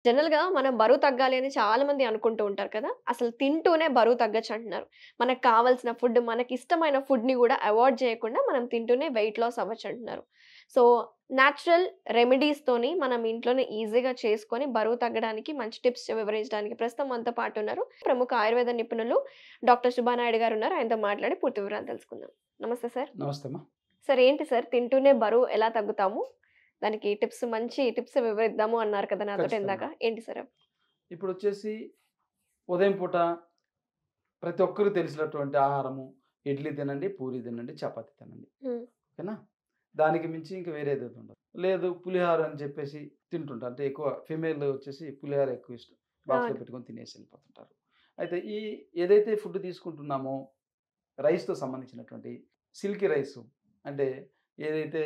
జనరల్‌గా మనం బరువు తగ్గాలి అని చాలా మంది అనుకుంటూ ఉంటారు కదా! అసలు తింటూనే బరువు తగ్గొచ్చు అంటున్నారు. మనకు కావాల్సిన ఫుడ్, మనకిష్టమైన ఫుడ్‌ని గూడా అవాయిడ్ చేయకుండా మనం తింటూనే వెయిట్ లాస్ అవ్వచ్చు అంటున్నారు. సో, నేచురల్ రెమెడీస్‌తోని మనం ఇంట్లోనే ఈజీగా చేసుకొని బరువు తగ్గడానికి మంచి టిప్స్ వివరించడానికి ప్రస్తుతం మనతో పాటు ఉన్నారు. ప్రముఖ ఆయుర్వేద నిపుణులు డాక్టర్ శుభానాయుడు గారు ఉన్నారు. ఆయనతో మాట్లాడి పూర్తి వివరాలు తెలుసుకుందాం. నమస్తే సార్. నమస్తే అమ్మా. సార్ ఏంటి సార్ తింటూనే బరువు ఎలా తగ్గుతాము? దానికి మంచి టిప్స్ వివరిద్దాము అన్నారు కదా నాతోటి ఇందాక. ఖచ్చితంగా. ఏంటి సార్ అవి? ఇప్పుడొచ్చేసి ఉదయం పూట ప్రతి ఒక్కరికి తెలిసినటువంటి ఆహారము ఇడ్లీ తినండి, పూరి తినండి, చపాతీ తినండి. హ్మ్. ఓకేనా? దానికి మించి ఇంక వేరేదేది ఉండదు. లేదు పులిహోర అని చెప్పేసి తింటుంటారు. అంటే ఎక్కువ ఫీమేల్ వచ్చేసి పులిహోర ఎక్కువ ఇష్టం. బాక్స్‌లో అవును. పెట్టుకొని తినేసి వెళ్ళిపోతుంటారు. అయితే ఏదైతే ఫుడ్ తీసుకుంటున్నామో రైస్‌తో సంబంధించినటువంటి సిల్కీ రైసు అంటే ఏదైతే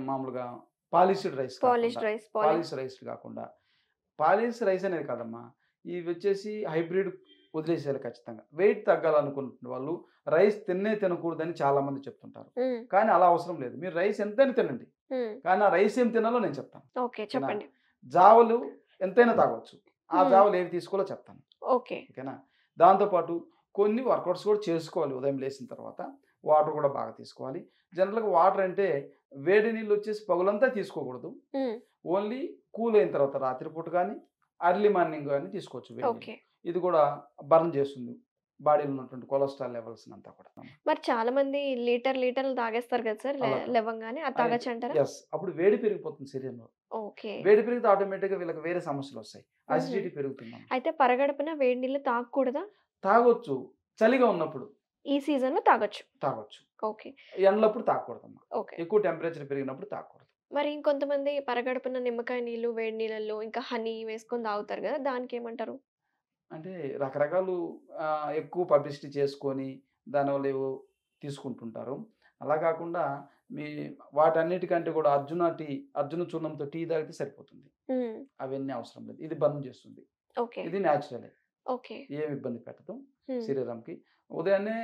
మామూలుగా పాలిష్డ్ రైస్ కాకుండా పాలిష్డ్ రైస్, పాలిష్ రైస్ కాకుండా పాలిష్ రైస్ అనేది కాదమ్మా. ఇవొచ్చేసి హైబ్రిడ్ వదిలేసేయాలి ఖచ్చితంగా. వెయిట్ తగ్గాలనుకుంటున్న వాళ్ళు రైస్ తినకూడదని చాలామంది చెప్తుంటారు. హ్మ్. కానీ అలా అవసరం లేదు. మీరు రైస్ ఎంతైనా తినండి. హ్మ్. కానీ ఆ రైస్ ఏం తినాలో నేను చెప్తాను. ఓకే. ఓకేనా? చెప్పండి. జావలు ఎంతైనా తాగొచ్చు. ఆ హ్మ్. జావలు ఏవి తీసుకోవాలో చెప్తాను. ఓకే. ఓకేనా? దాంతో పాటు కొన్ని వర్కౌట్స్ కూడా చేసుకోవాలి ఉదయం లేసిన తర్వాత. వాటర్ కూడా బాగా తీసుకోవాలి. జనరల్‌గా వాటర్ అంటే వేడి నీళ్ళు వచ్చేసి పగలంతా తీసుకోకూడదు. హ్మ్. ఓన్లీ కూల్ అయిన తర్వాత రాత్రిపూట గానీ, ఎర్లీ మార్నింగ్ గానీ తీసుకోవచ్చు వేడి నీళ్ళు. ఓకే. ఇది కూడా బర్న్ చేస్తుంది. బాడీలో ఉన్నటువంటి కొలెస్ట్రాల్ లెవెల్స్‌నంతా కూడా. మరి చాలా మంది లీటర్లు తాగేస్తారు కదా సార్ అలా కాదు. లెవ్వంగానే. అది అయితే తాగొచ్చంటారా? యెస్. అప్పుడు వేడి పెరిగిపోతుంది శరీరంలో. ఓకే. వేడి పెరిగితే ఆటోమేటిక్‌గా వీళ్ళకి వేరే సమస్యలొస్తాయి. హుహు. అసిడిటీ పెరుగుతుందన్నమాట. అయితే పరగడుపున వేడి నీళ్ళు తాగకూడదా? తాగొచ్చు. చలిగా ఉన్నప్పుడు ఈ సీజన్‌లో తాగొచ్చు. తాగొచ్చు. ఓకే. ఎండలప్పుడు తాగకూడదమ్మా. ఓకే. ఎక్కువ టెంపరేచర్ పెరిగినప్పుడు తాగకూడదు. మరి ఇంకొంతమంది పరగడుపున నిమ్మకాయ నీళ్ళు, వేడి నీళ్ళల్లో ఇంకా హనీ వేసుకొని తాగుతారు గదా! దానికేమంటారు? అంటే రకరకాలు ఎక్కువ పబ్లిసిటీ చేసుకొని దానివల్ల ఏవో తీసుకుంటుంటారు. అలా కాకుండా మీ వాటన్నిటికంటే కూడా అర్జున చూర్ణంతో టీ తాగితే సరిపోతుంది. హ్మ్. అవన్నీ అవసరం లేదు. ఇది బర్న్ చేస్తుంది. ఓకే. ఇది నేచురలే. ఓకే. ఏమి ఇబ్బంది పెట్టదు హ్మ్. శరీరంకి. ఉదయాన్నే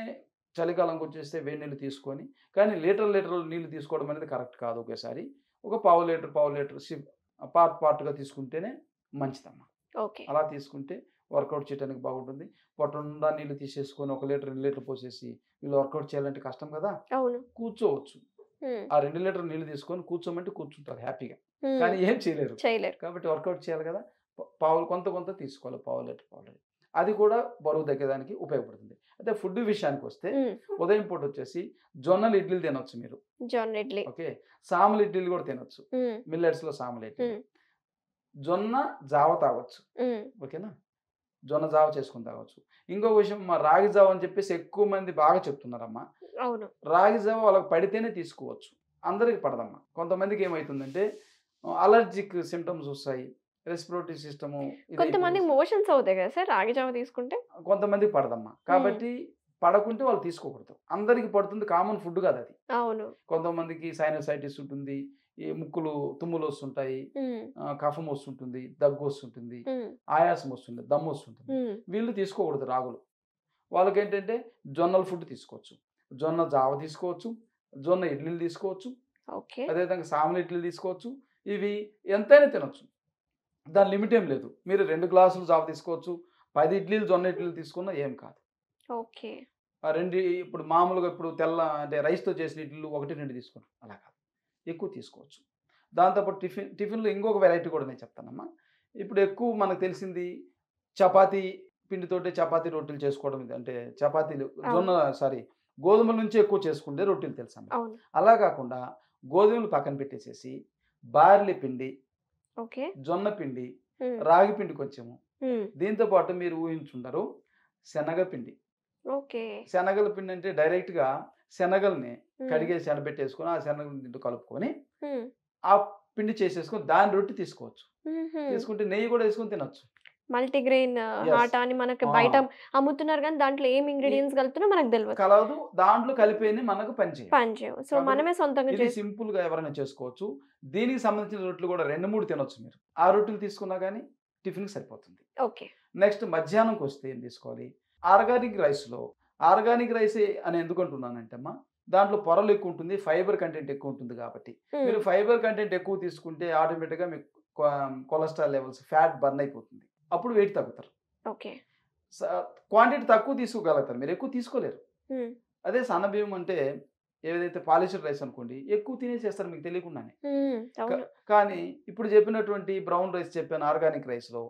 చలికాలంకొచ్చేస్తే వేడి నీళ్ళు తీసుకొని కానీ లీటర్లు నీళ్ళు తీసుకోవడం అనేది కరెక్ట్ కాదు ఒకేసారి. ఒక పావు లీటర్ పార్ట్‌గా తీసుకుంటేనే మంచిదమ్మా. ఓకే. అలా తీసుకుంటే వర్కౌట్ చేయడానికి బాగుంటుంది. పొట్ట నిండా నీళ్ళు తీసేసుకొని 1 లీటర్, 2 లీటర్లు పోసేసి వీళ్ళు వర్కౌట్ చేయాలంటే కష్టం కదా! అవును. కూర్చోవచ్చు. హ్మ్. ఆ 2 లీటర్ల నీళ్ళు తీసుకొని కూర్చోమంటే కూర్చుంటారు హ్యాపీగా. హ్మ్. కానీ ఏం చేయలేరు. చేయలేరు. కాబట్టి వర్కౌట్ చేయాలి కదా! కొంత తీసుకోవాలి. పావు లీటర్. అది కూడా బరువు తగ్గడానికి ఉపయోగపడుతుంది. అయితే ఫుడ్ విషయానికొస్తే హ్మ్. ఉదయం పూట వచ్చేసి జొన్నలు ఇడ్లీలు తినొచ్చు మీరు. జొన్న ఇడ్లీ. ఓకే. సామలు ఇడ్లీలు కూడా తినొచ్చు. హ్మ్. మిల్లెట్స్‌లో సామలు ఇడ్లీలు. హ్మ్. జొన్న జావ తాగొచ్చు. హ్మ్. ఓకేనా? జొన్న జావ చేసుకొని తాగొచ్చు. ఇంకో విషయం రాగి జావ అని చెప్పేసి ఎక్కువ మంది బాగా చెప్తున్నారమ్మా. అవును. రాగి జావ వాళ్ళకి పడితేనే తీసుకోవచ్చు. అందరికి పడదమ్మా. కొంతమందికి ఏమైతుందంటే అలర్జిక్ సింప్టమ్స్ వస్తాయి. రెస్పిరేటరీ సిస్టము ఇదైపోయి కొంతమందికి మోషన్స్ అవుతాయి గదా సార్ రాగి జావ తీసుకుంటే? కొంతమందికి పడదమ్మా. హ్మ్. కాబట్టి పడకుంటే వాళ్ళు తీసుకోకూడదు. అందరికి పడుతుంది కామన్ ఫుడ్ కాదది. అవును. కొంతమందికి సైనసైటిస్ ఉంటుంది. ఈ తుమ్ములొస్తుంటాయి. హ్మ్. కఫం వస్తుంటుంది. దగ్గొస్తుంటుంది. హ్మ్. ఆయాసం వస్తుంది. దమ్మొస్తుంటుంది. హ్మ్. వీళ్ళు తీసుకోకూడదు రాగులు. వాళ్ళకేంటంటే జొన్నల ఫుడ్ తీసుకోవచ్చు. జొన్న జావ తీసుకోవచ్చు. జొన్న ఇడ్లీలు తీసుకోవచ్చు. ఓకే. అదేవిధంగా సామలు ఇడ్లీలు తీసుకోవచ్చు. ఇవి ఎంతైనా తినొచ్చు. దాని లిమిట్ ఏం లేదు. మీరు 2 గ్లాసులు జావ తీసుకోవచ్చు. 10 ఇడ్లీలు జొన్న ఇడ్లీలు తీసుకున్నా ఏం కాదు. ఓకే. ఆ 2 ఇప్పుడు మామూలుగా ఇప్పుడు అంటే రైస్‌తో చేసిన ఇడ్లీలు 1, 2 తీసుకుంటాం. అలా కాదు. ఎక్కువ తీసుకోవచ్చు. దాంతో పాటు టిఫిన్‌లో ఇంకొక వెరైటీ కూడా నేను చెప్తానమ్మా. ఇప్పుడు ఎక్కువ మనకు తెలిసింది చపాతీ పిండితోటి చపాతీ రొట్టెలు చేసుకోవడం ఇది. అంటే చపాతీలు అవును. సారీ గోధుమల నుంచి ఎక్కువ చేసుకుంటే రొట్టెలు తెలుసమ్మా. అవును. అలా కాకుండా గోధుమలు పక్కన పెట్టేసేసి బార్లీ పిండి, ఓకే. జొన్న పిండి, హ్మ్. రాగి పిండి కొంచెము, హ్మ్. దీంతో పాటు మీరు ఊహించుండరు శనగపిండి. ఓకే. శనగల పిండి అంటే డైరెక్ట్‌గా శనగల్ని హ్మ్. కడిగేసి ఎండబెట్టేసుకొని, ఆ శనగలు దీంట్లో కలుపుకొని, హ్మ్. ఆ పిండి చేసేసుకొని దాని రొట్టె తీసుకోవచ్చు. హుహు. తీసుకుంటే నెయ్యి కూడా ఏసుకొని తినొచ్చు. Multigrain yes. ఆట అని మనకి ఆ! బయట అమ్ముతున్నారు గానీ దాంట్లో ఏం ఈ ఇంగ్రీడియెంట్స్ కలుపుతున్నా మనకు తెలవదు. కలవదు. దాంట్లో కలిపేయని మనకు పనిచేయవు. పనిచేయవు. సో, కాబట్టి మనమే సొంతంగా ఇది సింపుల్‌గా ఎవరైనా చేసుకోవచ్చు. దీనికి సంబంధించిన రొట్టెలు కూడా 2, 3 తినొచ్చు మీరు. ఆ రొట్టెలు తీసుకున్నా గానీ టిఫిన్‌కి సరిపోతుంది. ఓకే. నెక్స్ట్ మధ్యాహ్నంకొస్తే ఏం తీసుకోవాలి? ఆర్గానిక్ రైసే అని ఎందుకంటున్నానంటే అమ్మా, దాంట్లో పొరలు ఎక్కువుంటుంది. ఫైబర్ కంటెంట్ ఎక్కువుంటుంది కాబట్టి. హ్మ్. మీరు ఫైబర్ కంటెంట్ ఎక్కువ తీసుకుంటే ఆటోమేటిక్‌గా మీకు కొలెస్ట్రాల్ లెవెల్స్, ఫ్యాట్ బర్న్ అయిపోతుంది. అప్పుడు వెయిట్ తగ్గుతారు. ఓకే. క్వాంటిటీ తక్కువ తీసుకోగలుగుతారు, మీరు ఎక్కువ తీసుకోలేరు. అదే సన్నబియ్యం అంటే ఏదైతే పాలిష్డ్ రైస్ అనుకోండి, ఎక్కువ తినేసేస్తారు మీకు తెలియకుండానే. కానీ ఇప్పుడు చెప్పినటువంటి బ్రౌన్ రైస్ చెప్పాను, ఆర్గానిక్ రైస్లో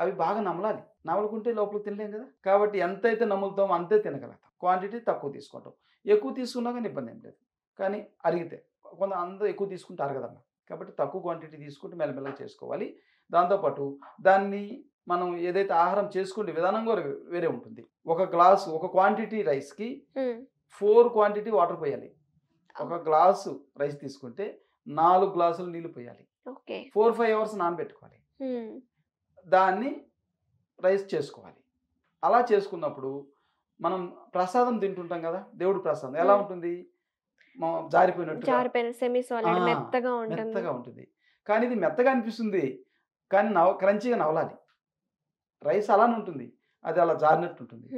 అవి బాగా నమలాలి. నమలుకుంటే లోపల తినలేం కదా. కాబట్టి ఎంతైతే నములుతామో అంతే తినగలుగుతాం. క్వాంటిటీ తక్కువ తీసుకుంటాం. ఎక్కువ తీసుకున్నా కానీ ఇబ్బంది ఏం లేదు. కానీ అరిగితే కొంత అందరూ ఎక్కువ తీసుకుంటే అరగదమ్మా. కాబట్టి తక్కువ క్వాంటిటీ తీసుకుంటే మెల్లమెల్లగా చేసుకోవాలి. దాంతోపాటు దాన్ని మనం ఏదైతే ఆహారం చేసుకునే విధానం కూడా వేరే ఉంటుంది. ఒక గ్లాసు, ఒక క్వాంటిటీ రైస్కి 4 క్వాంటిటీ వాటర్ పోయాలి. ఒక గ్లాసు రైస్ తీసుకుంటే 4 గ్లాసులు నీళ్లు పోయాలి. 4-5 అవర్స్ నానబెట్టుకోవాలి. దాన్ని రైస్ చేసుకోవాలి. అలా చేసుకున్నప్పుడు మనం ప్రసాదం తింటుంటాం కదా, దేవుడి ప్రసాదం ఎలా ఉంటుంది, జారిపోయినట్టు మెత్తగా ఉంటుంది. కానీ ఇది మెత్తగా అనిపిస్తుంది, కానీ క్రంచీగా నవలాలి. రైస్ అలానే ఉంటుంది, అది అలా జారినట్టు ఉంటుంది.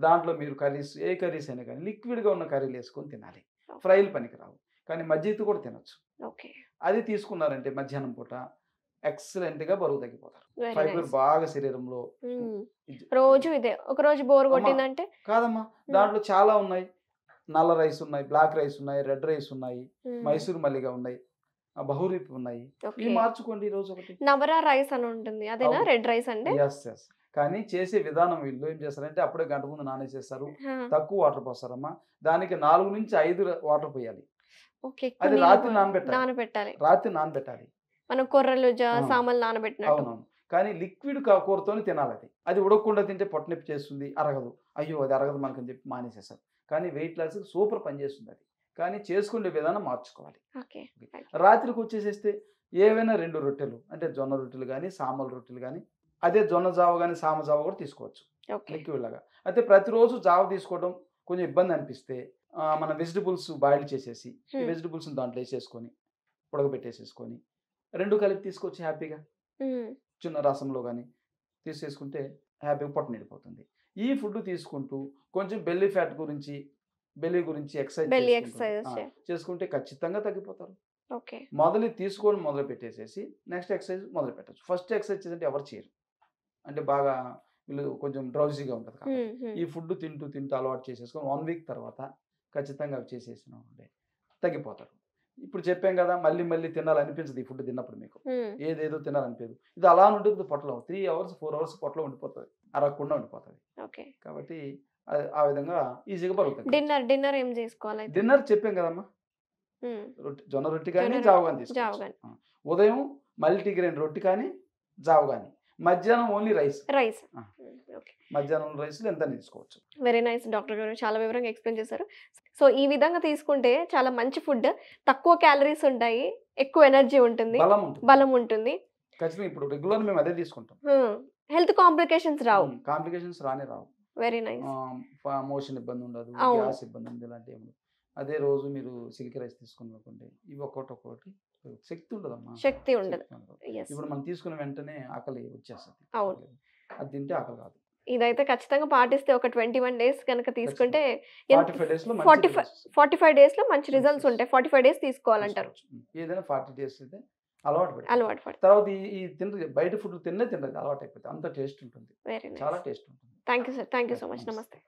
దాంట్లో మీరు కర్రీస్, ఏ కర్రీస్ అయినా కానీ లిక్విడ్గా ఉన్న కర్రీలు వేసుకొని తినాలి. ఫ్రైలు పనికిరావు, కానీ మజ్జిగతో కూడా తినొచ్చు. అది తీసుకున్నారంటే మధ్యాహ్నం పూట ఎక్సలెంట్గా బరువు తగ్గిపోతారు. ఫైబర్ బాగా శరీరంలో. రోజు ఇదే, ఒక రోజు బోర్ కొట్టిందంటే కాదమ్మా, దాంట్లో చాలా ఉన్నాయి. నల్ల రైస్ ఉన్నాయి, బ్లాక్ రైస్ ఉన్నాయి, రెడ్ రైస్ ఉన్నాయి, మైసూర్ మల్లిగా ఉన్నాయి, బహురీప్ ఉన్నాయి. ఇవి మార్చుకోండి. రోజు ఒకటి నవరా రైస్ అని ఉంటుంది, అదేనా రెడ్ రైస్ అంటే? ఎస్. కానీ చేసే విధానం వీళ్ళు ఏం చేస్తారంటే అప్పుడే గంట ముందు నానేసేస్తారు, తక్కువ వాటర్ పోస్తారమ్మా. దానికి 4 నుంచి 5 వాటర్ పోయాలి. అది రాత్రి నానబెట్టాలి. మనం కొర్రలు సామాన్లు నానబెట్టినట్టు. అవునవును. కానీ లిక్విడ్ కూరతోనే తినాలి. అది ఉడకకుండా తింటే పొట్టనొప్పి చేస్తుంది, అరగదు. అయ్యో అది అరగదు మనకని చెప్పి మానేసేస్తారు. కానీ వెయిట్ లాస్ సూపర్ పనిచేస్తుంది అది. కానీ చేసుకునే విధానం మార్చుకోవాలి. రాత్రికి వచ్చేసేస్తే ఏవైనా 2 రొట్టెలు, అంటే జొన్న రొట్టెలు కానీ సామల రొట్టెలు కానీ, అదే జొన్న జావ కానీ సామ జావ కూడా తీసుకోవచ్చు లిక్విడ్ లాగా. అయితే ప్రతిరోజు జావ తీసుకోవడం కొంచెం ఇబ్బంది అనిపిస్తే మన వెజిటబుల్స్ బాయిల్ చేసేసి వెజిటబుల్స్ దాంట్లో వేసేసుకొని ఉడకబెట్టేసేసుకొని 2 కలిపి తీసుకోవచ్చు హ్యాపీగా. చిన్న రసంలో కానీ తీసేసుకుంటే హ్యాపీగా పొట్ట నిండిపోతుంది. ఈ ఫుడ్ తీసుకుంటూ కొంచెం బెల్లీ ఫ్యాట్ గురించి, బెల్లీ గురించి ఎక్సర్సైజ్ చేసుకుంటే ఖచ్చితంగా తగ్గిపోతారు. మొదలు పెట్టేసేసి నెక్స్ట్ ఎక్సర్సైజ్ మొదలు పెట్టచ్చు. ఫస్ట్ ఎక్సర్సైజ్ అంటే ఎవరు చేయరు, అంటే బాగా వీళ్ళు కొంచెం డ్రౌజీగా ఉంటుంది కాబట్టి ఈ ఫుడ్ తింటూ అలవాటు చేసేసుకొని 1 వీక్ తర్వాత ఖచ్చితంగా అవి చేసేసిన తగ్గిపోతారు. ఇప్పుడు చెప్పాం కదా, మళ్ళీ తినాలనిపించదు ఈ ఫుడ్ తిన్నప్పుడు. మీకు ఏదేదో తినాలనిపించదు. ఇది అలా ఉంటుంది పొట్టలో, 3 అవర్స్ 4 అవర్స్ పొట్టలో ఉండిపోతుంది, అరగకుండా ఉండిపోతుంది. కాబట్టి ఆ విధంగా ఈజీగా బరువుతుంది. డిన్నర్ ఏం చేసుకోవాలి? డిన్నర్ చెప్పాం కదమ్మా, జొన్న రొట్టె కానీ జావ కానీ తీసుకోవాలి. ఉదయం మల్టీగ్రెయిన్ రొట్టె కానీ జావ కానీ, మధ్యాహ్నం ఓన్లీ రైస్. మధ్యాహ్నం రైస్లో ఎంత తీసుకోవచ్చు. వెరీ నైస్ డాక్టర్ గారు, చాలా వివరంగా ఎక్స్ప్లెయిన్ చేశారు. సో ఈ విధంగా తీసుకుంటే చాలా మంచి ఫుడ్, తక్కువ క్యాలరీస్ ఉంటాయి, ఎక్కువ ఎనర్జీ ఉంటుంది, బలం ఉంటుంది. ఖచ్చితంగా ఇప్పుడు రెగ్యులర్ మేము అదే తీసుకుంటాం. హెల్త్ కాంప్లికేషన్స్ రావు. రావు. Very nice. మోషన్ ఇబ్బంది ఉండదు, గ్యాస్ ఇబ్బంది ఉంది, ఇలాంటి ఏమి. అదే రోజు మీరు సిల్క్ రైస్ తీసుకున్నటువంటి ఇవి ఒక్కొక్కటి శక్తి ఉండదమ్మా. శక్తి ఉండదు. ఇప్పుడు మనం తీసుకున్న వెంటనే ఆకలి వచ్చేస్తుంది. అది తింటే ఆకలి కాదు. ఇదైతే ఖచ్చితంగా పాటిస్తే ఒక 21 days కనుక తీసుకుంటే 45 days లో మంచి రిజల్ట్స్ ఉంటాయి. 45 days తీసుకోవాలంటారు. ఏదైనా 40 days అయితే అలవాటు పడి తర్వాత ఈ బయట ఫుడ్ తిన్నది అలవాటు అయిపోతుంది. అంత టేస్ట్ ఉంటుంది, చాలా టేస్ట్ ఉంటుంది. Thank you sir, thank you so much. నమస్తే.